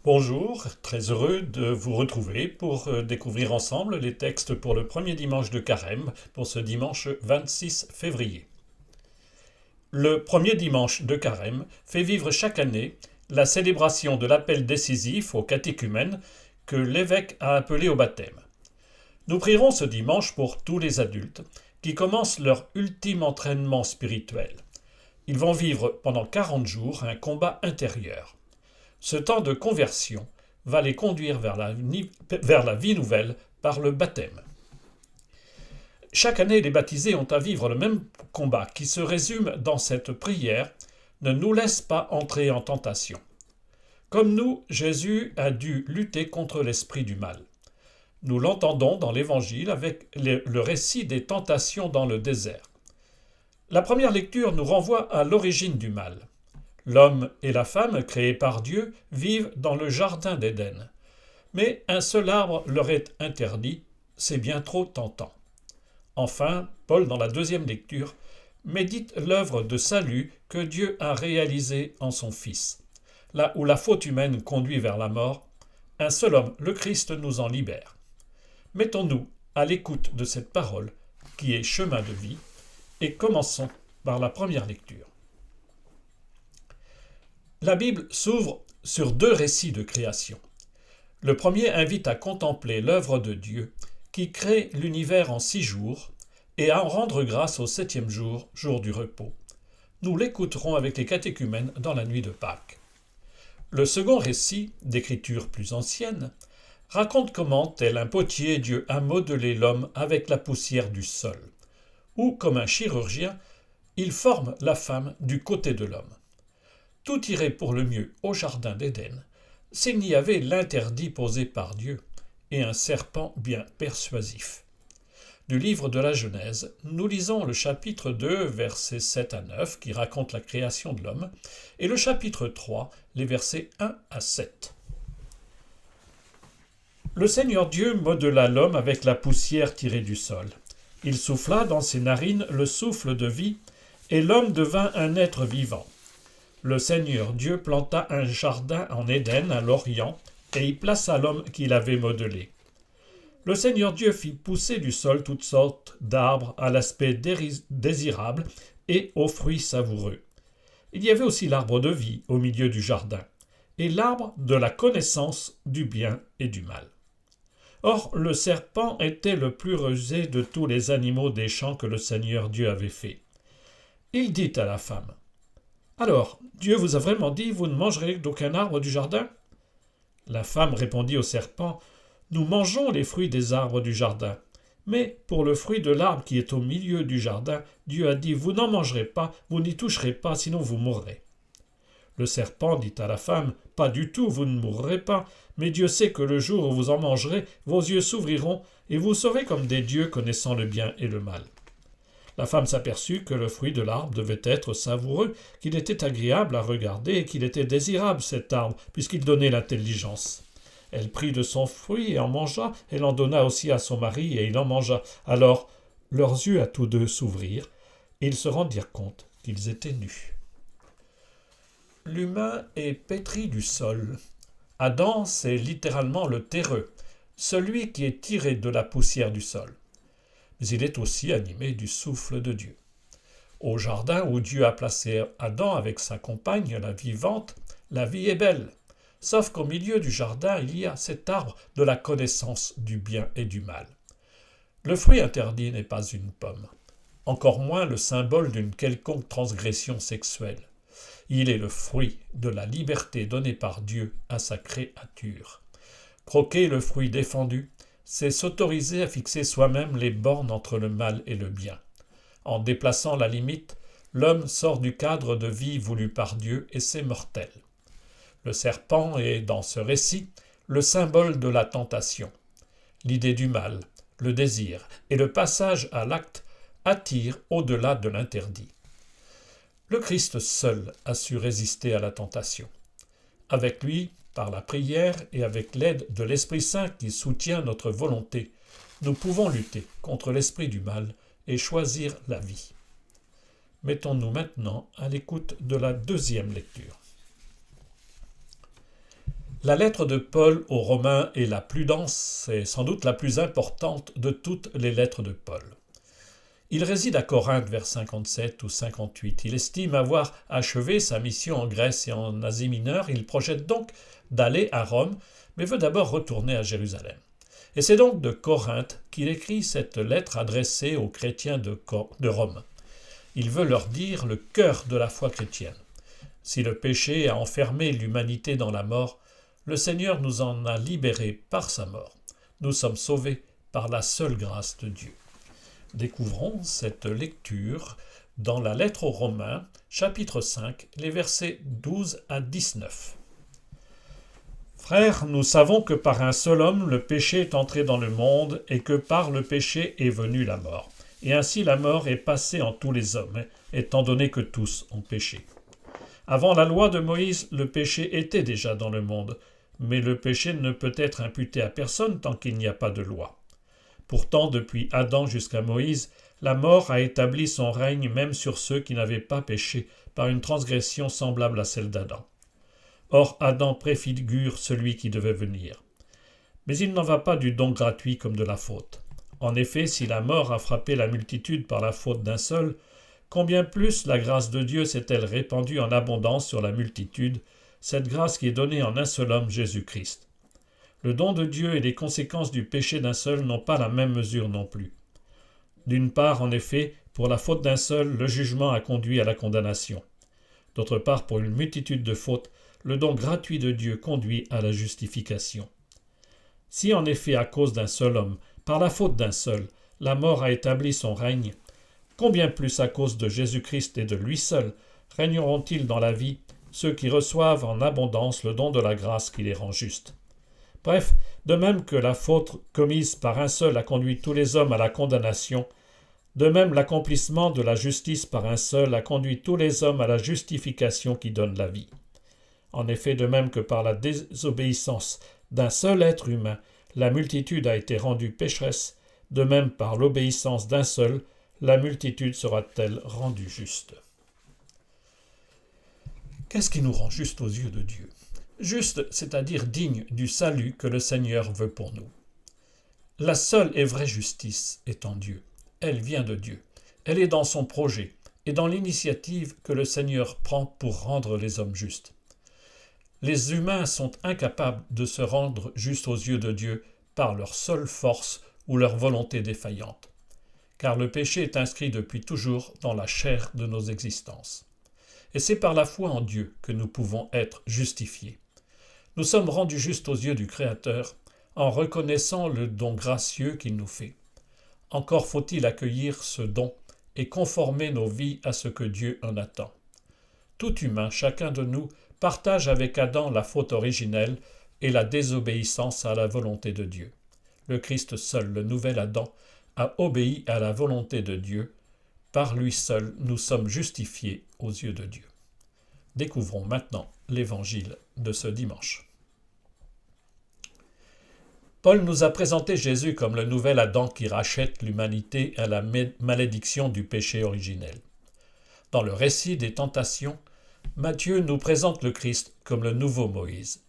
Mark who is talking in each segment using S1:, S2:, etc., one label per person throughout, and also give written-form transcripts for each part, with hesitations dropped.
S1: Bonjour, très heureux de vous retrouver pour découvrir ensemble les textes pour le premier dimanche de Carême, pour ce dimanche 26 février. Le premier dimanche de Carême fait vivre chaque année la célébration de l'appel décisif au catéchumène que l'évêque a appelé au baptême. Nous prierons ce dimanche pour tous les adultes qui commencent leur ultime entraînement spirituel. Ils vont vivre pendant 40 jours un combat intérieur. Ce temps de conversion va les conduire vers la vie nouvelle par le baptême. Chaque année, les baptisés ont à vivre le même combat qui se résume dans cette prière « Ne nous laisse pas entrer en tentation ». Comme nous, Jésus a dû lutter contre l'esprit du mal. Nous l'entendons dans l'Évangile avec le récit des tentations dans le désert. La première lecture nous renvoie à l'origine du mal. L'homme et la femme, créés par Dieu, vivent dans le jardin d'Éden. Mais un seul arbre leur est interdit, c'est bien trop tentant. Enfin, Paul, dans la deuxième lecture, médite l'œuvre de salut que Dieu a réalisée en son Fils. Là où la faute humaine conduit vers la mort, un seul homme, le Christ, nous en libère. Mettons-nous à l'écoute de cette parole qui est chemin de vie et commençons par la première lecture. La Bible s'ouvre sur deux récits de création. Le premier invite à contempler l'œuvre de Dieu qui crée l'univers en 6 jours et à en rendre grâce au 7e jour, jour du repos. Nous l'écouterons avec les catéchumènes dans la nuit de Pâques. Le second récit, d'écriture plus ancienne, raconte comment, tel un potier, Dieu a modelé l'homme avec la poussière du sol, ou comme un chirurgien, il forme la femme du côté de l'homme. Tout irait pour le mieux au jardin d'Éden s'il n'y avait l'interdit posé par Dieu et un serpent bien persuasif. Du livre de la Genèse, nous lisons le chapitre 2, versets 7 à 9, qui raconte la création de l'homme, et le chapitre 3, les versets 1 à 7. Le Seigneur Dieu modela l'homme avec la poussière tirée du sol. Il souffla dans ses narines le souffle de vie, et l'homme devint un être vivant. Le Seigneur Dieu planta un jardin en Éden à l'Orient et y plaça l'homme qu'il avait modelé. Le Seigneur Dieu fit pousser du sol toutes sortes d'arbres à l'aspect désirable et aux fruits savoureux. Il y avait aussi l'arbre de vie au milieu du jardin et l'arbre de la connaissance du bien et du mal. Or, le serpent était le plus rusé de tous les animaux des champs que le Seigneur Dieu avait fait. Il dit à la femme: « Alors, Dieu vous a vraiment dit, vous ne mangerez d'aucun arbre du jardin ?» La femme répondit au serpent: « Nous mangeons les fruits des arbres du jardin. Mais pour le fruit de l'arbre qui est au milieu du jardin, Dieu a dit, vous n'en mangerez pas, vous n'y toucherez pas, sinon vous mourrez. » Le serpent dit à la femme: « Pas du tout, vous ne mourrez pas, mais Dieu sait que le jour où vous en mangerez, vos yeux s'ouvriront, et vous serez comme des dieux connaissant le bien et le mal. » La femme s'aperçut que le fruit de l'arbre devait être savoureux, qu'il était agréable à regarder et qu'il était désirable cet arbre, puisqu'il donnait l'intelligence. Elle prit de son fruit et en mangea, elle en donna aussi à son mari et il en mangea. Alors leurs yeux à tous deux s'ouvrirent, et ils se rendirent compte qu'ils étaient nus. L'humain est pétri du sol. Adam, c'est littéralement le terreux, celui qui est tiré de la poussière du sol. Mais il est aussi animé du souffle de Dieu. Au jardin où Dieu a placé Adam avec sa compagne, la vivante, la vie est belle. Sauf qu'au milieu du jardin, il y a cet arbre de la connaissance du bien et du mal. Le fruit interdit n'est pas une pomme, encore moins le symbole d'une quelconque transgression sexuelle. Il est le fruit de la liberté donnée par Dieu à sa créature. Croquer le fruit défendu, c'est s'autoriser à fixer soi-même les bornes entre le mal et le bien. En déplaçant la limite, l'homme sort du cadre de vie voulu par Dieu et c'est mortel. Le serpent est, dans ce récit, le symbole de la tentation. L'idée du mal, le désir et le passage à l'acte attirent au-delà de l'interdit. Le Christ seul a su résister à la tentation. Avec lui, par la prière et avec l'aide de l'Esprit Saint qui soutient notre volonté, nous pouvons lutter contre l'esprit du mal et choisir la vie. Mettons-nous maintenant à l'écoute de la deuxième lecture. La lettre de Paul aux Romains est la plus dense et sans doute la plus importante de toutes les lettres de Paul. Il réside à Corinthe vers 57 ou 58. Il estime avoir achevé sa mission en Grèce et en Asie mineure. Il projette donc d'aller à Rome, mais veut d'abord retourner à Jérusalem. Et c'est donc de Corinthe qu'il écrit cette lettre adressée aux chrétiens de Rome. Il veut leur dire le cœur de la foi chrétienne. Si le péché a enfermé l'humanité dans la mort, le Seigneur nous en a libérés par sa mort. Nous sommes sauvés par la seule grâce de Dieu. Découvrons cette lecture dans la lettre aux Romains, chapitre 5, les versets 12 à 19. Frères, nous savons que par un seul homme le péché est entré dans le monde et que par le péché est venue la mort. Et ainsi la mort est passée en tous les hommes, étant donné que tous ont péché. Avant la loi de Moïse, le péché était déjà dans le monde, mais le péché ne peut être imputé à personne tant qu'il n'y a pas de loi. Pourtant, depuis Adam jusqu'à Moïse, la mort a établi son règne même sur ceux qui n'avaient pas péché par une transgression semblable à celle d'Adam. Or, Adam préfigure celui qui devait venir. Mais il n'en va pas du don gratuit comme de la faute. En effet, si la mort a frappé la multitude par la faute d'un seul, combien plus la grâce de Dieu s'est-elle répandue en abondance sur la multitude, cette grâce qui est donnée en un seul homme, Jésus-Christ. Le don de Dieu et les conséquences du péché d'un seul n'ont pas la même mesure non plus. D'une part, en effet, pour la faute d'un seul, le jugement a conduit à la condamnation. D'autre part, pour une multitude de fautes, le don gratuit de Dieu conduit à la justification. Si en effet, à cause d'un seul homme, par la faute d'un seul, la mort a établi son règne, combien plus à cause de Jésus-Christ et de lui seul, régneront-ils dans la vie ceux qui reçoivent en abondance le don de la grâce qui les rend justes. Bref, de même que la faute commise par un seul a conduit tous les hommes à la condamnation, de même l'accomplissement de la justice par un seul a conduit tous les hommes à la justification qui donne la vie. En effet, de même que par la désobéissance d'un seul être humain, la multitude a été rendue pécheresse, de même par l'obéissance d'un seul, la multitude sera-t-elle rendue juste. Qu'est-ce qui nous rend juste aux yeux de Dieu ? Juste, c'est-à-dire digne du salut que le Seigneur veut pour nous. La seule et vraie justice est en Dieu. Elle vient de Dieu. Elle est dans son projet et dans l'initiative que le Seigneur prend pour rendre les hommes justes. Les humains sont incapables de se rendre justes aux yeux de Dieu par leur seule force ou leur volonté défaillante, car le péché est inscrit depuis toujours dans la chair de nos existences. Et c'est par la foi en Dieu que nous pouvons être justifiés. Nous sommes rendus justes aux yeux du Créateur en reconnaissant le don gracieux qu'il nous fait. Encore faut-il accueillir ce don et conformer nos vies à ce que Dieu en attend. Tout humain, chacun de nous, partage avec Adam la faute originelle et la désobéissance à la volonté de Dieu. Le Christ seul, le nouvel Adam, a obéi à la volonté de Dieu. Par lui seul, nous sommes justifiés aux yeux de Dieu. Découvrons maintenant l'évangile de ce dimanche. Paul nous a présenté Jésus comme le nouvel Adam qui rachète l'humanité à la malédiction du péché originel. Dans le récit des tentations, Matthieu nous présente le Christ comme le nouveau Moïse.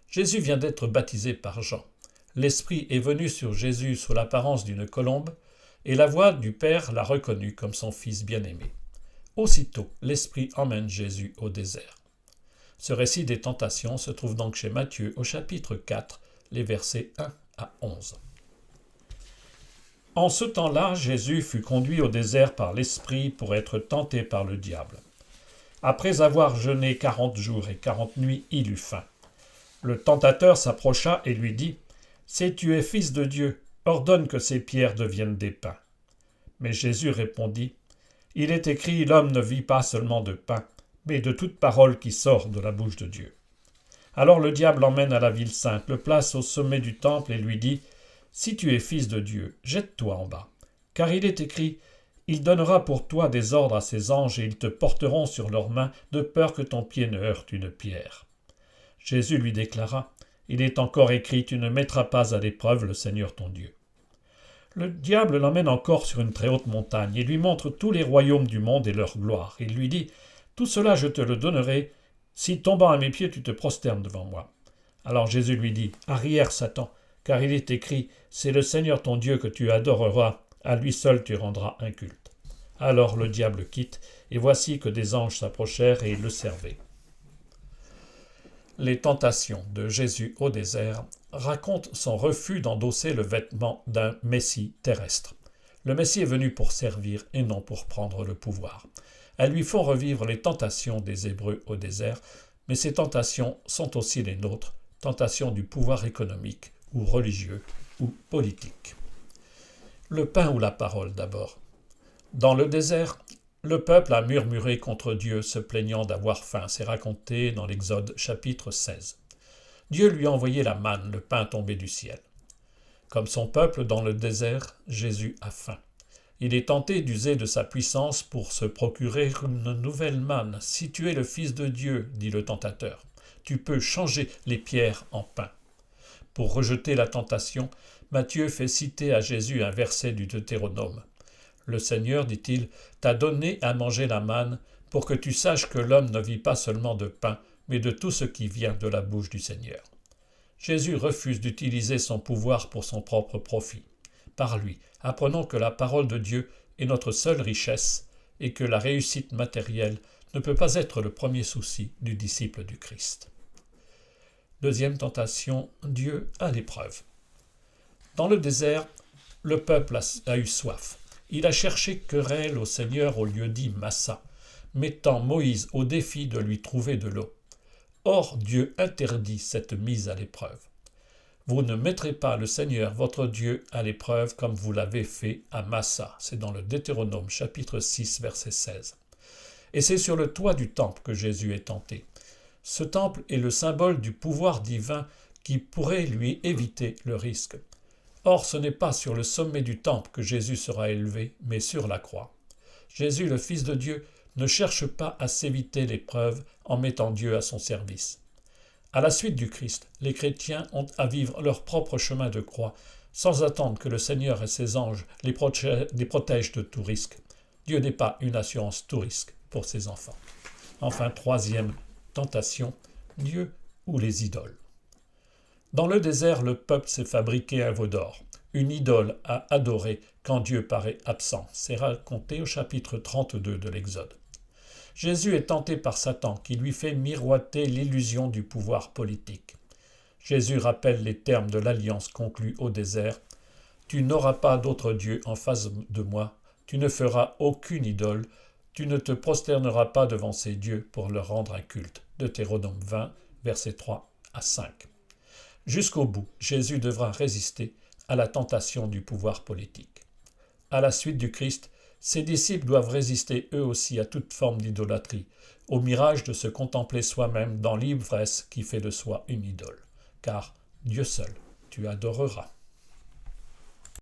S1: Jésus vient d'être baptisé par Jean. L'Esprit est venu sur Jésus sous l'apparence d'une colombe, et la voix du Père l'a reconnu comme son Fils bien-aimé. Aussitôt, l'Esprit emmène Jésus au désert. Ce récit des tentations se trouve donc chez Matthieu au chapitre 4, les versets 1 à 11. En ce temps-là, Jésus fut conduit au désert par l'Esprit pour être tenté par le diable. Après avoir jeûné 40 jours et 40 nuits, il eut faim. Le tentateur s'approcha et lui dit « Si tu es fils de Dieu, ordonne que ces pierres deviennent des pains. » Mais Jésus répondit « Il est écrit, l'homme ne vit pas seulement de pain, mais de toute parole qui sort de la bouche de Dieu. » Alors le diable l'emmène à la ville sainte, le place au sommet du temple et lui dit « Si tu es fils de Dieu, jette-toi en bas. Car il est écrit, il donnera pour toi des ordres à ses anges et ils te porteront sur leurs mains de peur que ton pied ne heurte une pierre. » Jésus lui déclara « Il est encore écrit, tu ne mettras pas à l'épreuve le Seigneur ton Dieu. » Le diable l'emmène encore sur une très haute montagne et lui montre tous les royaumes du monde et leur gloire. Il lui dit « Tout cela je te le donnerai, si tombant à mes pieds tu te prosternes devant moi. » Alors Jésus lui dit, « Arrière, Satan, car il est écrit, c'est le Seigneur ton Dieu que tu adoreras, à lui seul tu rendras un culte. » Alors le diable quitte, et voici que des anges s'approchèrent et le servaient. Les tentations de Jésus au désert racontent son refus d'endosser le vêtement d'un Messie terrestre. Le Messie est venu pour servir et non pour prendre le pouvoir. Elles lui font revivre les tentations des Hébreux au désert, mais ces tentations sont aussi les nôtres, tentations du pouvoir économique ou religieux ou politique. Le pain ou la parole d'abord. Dans le désert, le peuple a murmuré contre Dieu, se plaignant d'avoir faim. C'est raconté dans l'Exode chapitre 16. Dieu lui a envoyé la manne, le pain tombé du ciel. Comme son peuple dans le désert, Jésus a faim. Il est tenté d'user de sa puissance pour se procurer une nouvelle manne. « Si tu es le Fils de Dieu, dit le tentateur, tu peux changer les pierres en pain. » Pour rejeter la tentation, Matthieu fait citer à Jésus un verset du Deutéronome. Le Seigneur, dit-il, t'a donné à manger la manne pour que tu saches que l'homme ne vit pas seulement de pain, mais de tout ce qui vient de la bouche du Seigneur. Jésus refuse d'utiliser son pouvoir pour son propre profit. Par lui, apprenons que la parole de Dieu est notre seule richesse et que la réussite matérielle ne peut pas être le premier souci du disciple du Christ. Deuxième tentation, Dieu à l'épreuve. Dans le désert, le peuple a eu soif. Il a cherché querelle au Seigneur au lieu-dit Massa, mettant Moïse au défi de lui trouver de l'eau. Or, Dieu interdit cette mise à l'épreuve. Vous ne mettrez pas le Seigneur votre Dieu à l'épreuve comme vous l'avez fait à Massa. C'est dans le Deutéronome chapitre 6 verset 16. Et c'est sur le toit du temple que Jésus est tenté. Ce temple est le symbole du pouvoir divin qui pourrait lui éviter le risque. Or, ce n'est pas sur le sommet du temple que Jésus sera élevé, mais sur la croix. Jésus, le Fils de Dieu, ne cherche pas à s'éviter l'épreuve en mettant Dieu à son service. À la suite du Christ, les chrétiens ont à vivre leur propre chemin de croix, sans attendre que le Seigneur et ses anges les protègent de tout risque. Dieu n'est pas une assurance tout risque pour ses enfants. Enfin, troisième tentation, Dieu ou les idoles. Dans le désert, le peuple s'est fabriqué un veau d'or, une idole à adorer quand Dieu paraît absent. C'est raconté au chapitre 32 de l'Exode. Jésus est tenté par Satan qui lui fait miroiter l'illusion du pouvoir politique. Jésus rappelle les termes de l'alliance conclue au désert. « Tu n'auras pas d'autre Dieu en face de moi, tu ne feras aucune idole, tu ne te prosterneras pas devant ces dieux pour leur rendre un culte. » Deutéronome 20, versets 3 à 5. Jusqu'au bout, Jésus devra résister à la tentation du pouvoir politique. À la suite du Christ, ses disciples doivent résister eux aussi à toute forme d'idolâtrie, au mirage de se contempler soi-même dans l'ivresse qui fait de soi une idole. Car Dieu seul, tu adoreras.